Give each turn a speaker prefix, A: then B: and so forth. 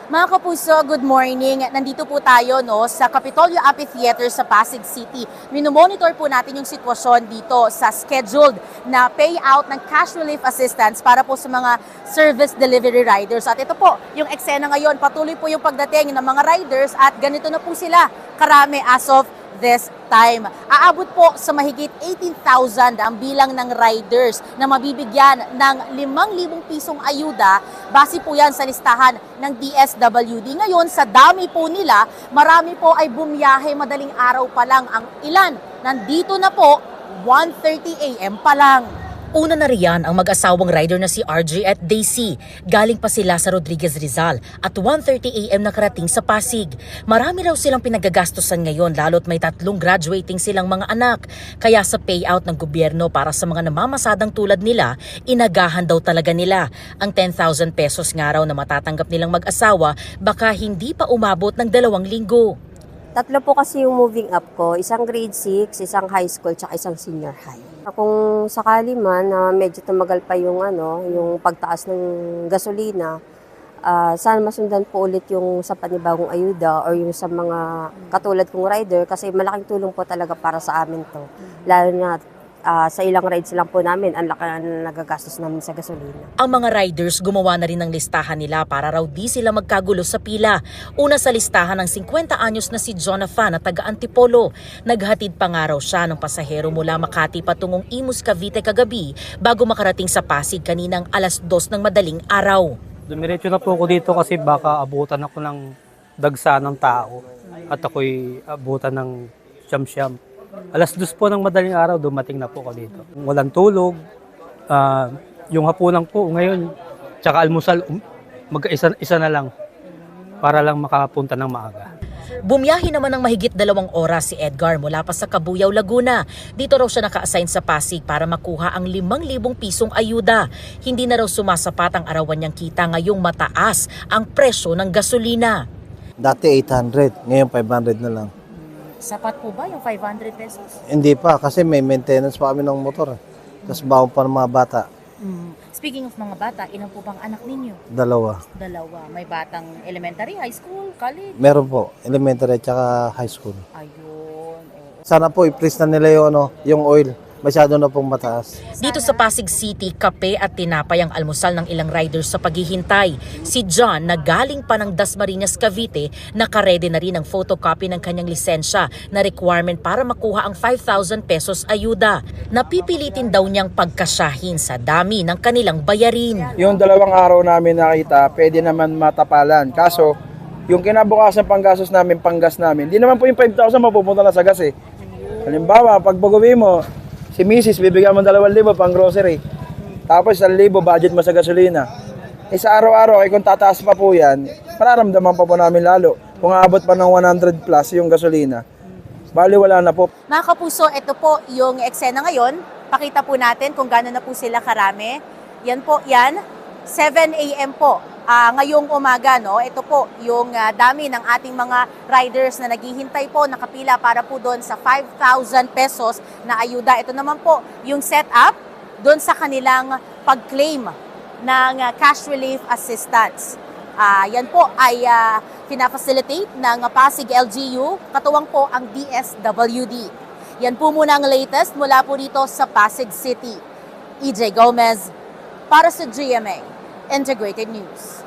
A: Mga kapuso, good morning. Nandito po tayo sa Capitolio Amphitheater sa Pasig City. Minomonitor po natin yung sitwasyon dito sa scheduled na payout ng cash relief assistance para po sa mga service delivery riders. At ito po, yung eksena ngayon, patuloy po yung pagdating ng mga riders at ganito na po sila karami as of this time. Aabot po sa mahigit 18,000 ang bilang ng riders na mabibigyan ng 5,000 pisong ayuda. Base po yan sa listahan ng DSWD. Ngayon, sa dami po nila, marami po ay bumiyahe madaling araw pa lang. Ang ilan, nandito na po, 1:30 a.m. pa lang.
B: Una na riyan ang mag-asawang rider na si RJ at Daisy. Galing pa sila sa Rodriguez Rizal at 1:30 a.m. nakarating sa Pasig. Marami raw silang pinagagastusan ngayon lalo't may 3 graduating silang mga anak. Kaya sa payout ng gobyerno para sa mga namamasadang tulad nila, inagahan daw talaga nila. Ang 10,000 pesos nga raw na matatanggap nilang mag-asawa baka hindi pa umabot ng 2 linggo.
C: 3 po kasi yung moving up ko, isang grade 6, isang high school, tsaka isang senior high. Kung sakali man na medyo tumagal pa yung yung pagtaas ng gasolina, sana masundan po ulit yung sa panibagong ayuda or yung sa mga katulad kong rider kasi malaking tulong po talaga para sa amin to. Lalo na sa ilang rides lang po namin, ang laki na nagagastos namin sa gasolina.
B: Ang mga riders gumawa na rin ng listahan nila para raw di sila magkagulo sa pila. Una sa listahan ng 50 anyos na si Jonathan na taga Antipolo. Naghatid pa nga raw siya ng pasahero mula Makati patungong Imus, Cavite kagabi bago makarating sa Pasig kaninang 2:00 ng madaling araw.
D: Dumiretso na po ako dito kasi baka abutan ako ng dagsa ng tao at ako'y abutan ng siyam-siyam. 2:00 po ng madaling araw, dumating na po ako dito. Walang tulog, yung hapunan po ngayon, tsaka almusal, mag-isa na lang para lang makapunta ng maaga.
B: Bumiyahe naman ng mahigit 2 oras si Edgar mula pa sa Cabuyao, Laguna. Dito raw siya naka-assign sa Pasig para makuha ang 5,000 pisong ayuda. Hindi na raw sumasapat ang arawan niyang kita ngayong mataas ang presyo ng gasolina.
E: Dati 800, ngayon 500 na lang.
A: Sapat po ba yung 500 pesos?
E: Hindi pa kasi may maintenance pa kami ng motor. Tapos baon pa ng mga bata.
A: Speaking of mga bata, ilan po bang anak ninyo?
E: 2.
A: 2. May batang elementary, high school, college?
E: Meron po, elementary at saka high school.
A: Ayun. Oo.
E: Sana po i-please na nila yung oil. Masyado na pong mataas.
B: Dito sa Pasig City, kape at tinapay ang almusal ng ilang riders sa paghihintay. Si John na galing pa ng Dasmariñas, Cavite, nakaredy na rin ang photocopy ng kanyang lisensya na requirement para makuha ang 5,000 pesos ayuda. Napipilitin daw niyang pagkasyahin sa dami ng kanilang bayarin.
F: Yung 2 araw namin nakita, pwede naman matapalan. Kaso, yung kinabukasan panggastos namin, panggas namin, di naman po yung 5,000 mapupunta na sa gas eh. Halimbawa, pag baguhin mo, si Mrs. bibigyan mo 2,000 pang grocery. Tapos 1,000 budget mo sa gasolina. Sa araw-araw, kung tataas pa po yan, mararamdaman pa po namin lalo. Kung aabot pa ng 100 plus yung gasolina, bali wala na po.
A: Mga kapuso, ito po yung eksena ngayon. Pakita po natin kung gaano na po sila karami. Yan po, 7 a.m. po. Ngayong umaga, ito po yung dami ng ating mga riders na naghihintay po, nakapila para po doon sa 5,000 pesos na ayuda. Ito naman po yung setup doon sa kanilang pag-claim ng cash relief assistance. Yan po ay pinafacilitate ng Pasig LGU, katuwang po ang DSWD. Yan po muna ang latest mula po dito sa Pasig City. EJ Gomez para sa GMA Integrated News.